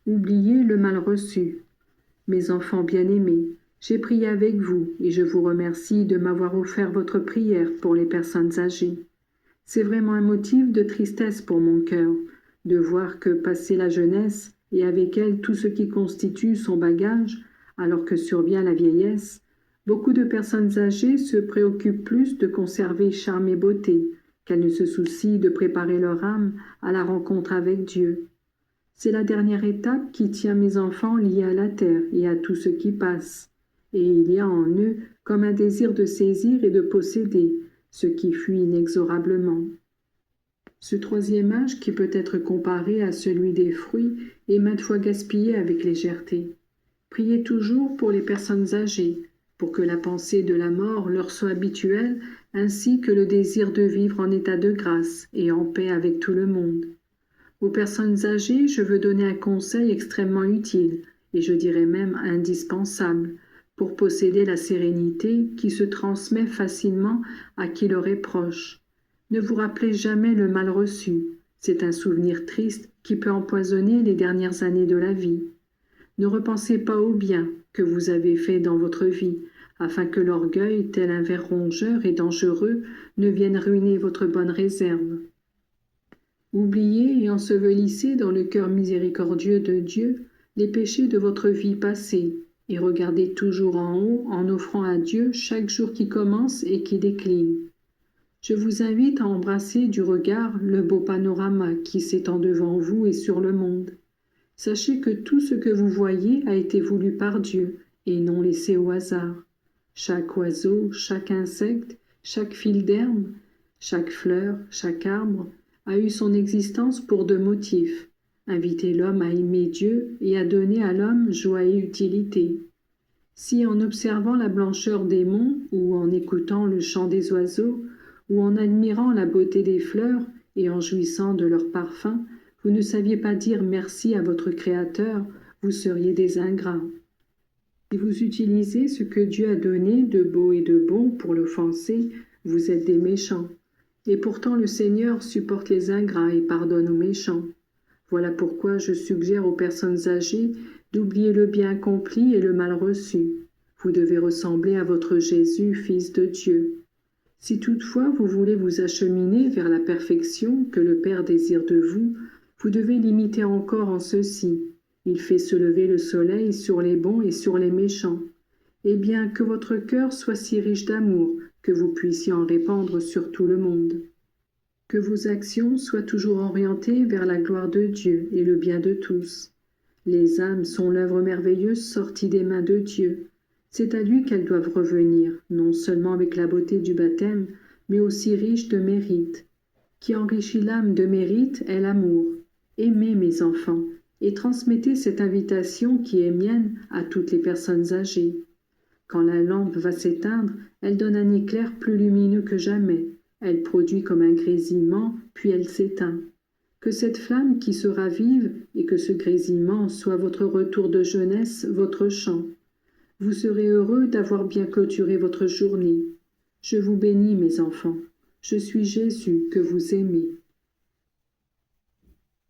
Oubliez le mal reçu. Mes enfants bien-aimés, j'ai prié avec vous et je vous remercie de m'avoir offert votre prière pour les personnes âgées. C'est vraiment un motif de tristesse pour mon cœur de voir que, passé la jeunesse et avec elle tout ce qui constitue son bagage, alors que survient la vieillesse, beaucoup de personnes âgées se préoccupent plus de conserver charme et beauté qu'elles ne se soucient de préparer leur âme à la rencontre avec Dieu. C'est la dernière étape qui tient mes enfants liés à la terre et à tout ce qui passe. Et il y a en eux comme un désir de saisir et de posséder, ce qui fuit inexorablement. Ce troisième âge, qui peut être comparé à celui des fruits, est maintes fois gaspillé avec légèreté. Priez toujours pour les personnes âgées, pour que la pensée de la mort leur soit habituelle, ainsi que le désir de vivre en état de grâce et en paix avec tout le monde. Aux personnes âgées, je veux donner un conseil extrêmement utile, et je dirais même indispensable, pour posséder la sérénité qui se transmet facilement à qui leur est proche. Ne vous rappelez jamais le mal reçu. C'est un souvenir triste qui peut empoisonner les dernières années de la vie. Ne repensez pas au bien que vous avez fait dans votre vie, afin que l'orgueil, tel un ver rongeur et dangereux, ne vienne ruiner votre bonne réserve. Oubliez et ensevelissez dans le cœur miséricordieux de Dieu les péchés de votre vie passée, et regardez toujours en haut en offrant à Dieu chaque jour qui commence et qui décline. Je vous invite à embrasser du regard le beau panorama qui s'étend devant vous et sur le monde. Sachez que tout ce que vous voyez a été voulu par Dieu et non laissé au hasard. Chaque oiseau, chaque insecte, chaque fil d'herbe, chaque fleur, chaque arbre a eu son existence pour deux motifs: inviter l'homme à aimer Dieu et à donner à l'homme joie et utilité. Si en observant la blancheur des monts ou en écoutant le chant des oiseaux ou en admirant la beauté des fleurs et en jouissant de leur parfum, vous ne saviez pas dire merci à votre Créateur, vous seriez des ingrats. Si vous utilisez ce que Dieu a donné de beau et de bon pour l'offenser, vous êtes des méchants. Et pourtant le Seigneur supporte les ingrats et pardonne aux méchants. Voilà pourquoi je suggère aux personnes âgées d'oublier le bien accompli et le mal reçu. Vous devez ressembler à votre Jésus, Fils de Dieu. Si toutefois vous voulez vous acheminer vers la perfection que le Père désire de vous, vous devez l'imiter encore en ceci. Il fait se lever le soleil sur les bons et sur les méchants. Eh bien, que votre cœur soit si riche d'amour que vous puissiez en répandre sur tout le monde. Que vos actions soient toujours orientées vers la gloire de Dieu et le bien de tous. Les âmes sont l'œuvre merveilleuse sortie des mains de Dieu. C'est à lui qu'elles doivent revenir, non seulement avec la beauté du baptême, mais aussi riches de mérite. Qui enrichit l'âme de mérite est l'amour. Aimez mes enfants, et transmettez cette invitation qui est mienne à toutes les personnes âgées. Quand la lampe va s'éteindre, elle donne un éclair plus lumineux que jamais. Elle produit comme un grésillement, puis elle s'éteint. Que cette flamme qui se ravive et que ce grésillement soit votre retour de jeunesse, votre chant. Vous serez heureux d'avoir bien clôturé votre journée. Je vous bénis, mes enfants. Je suis Jésus que vous aimez.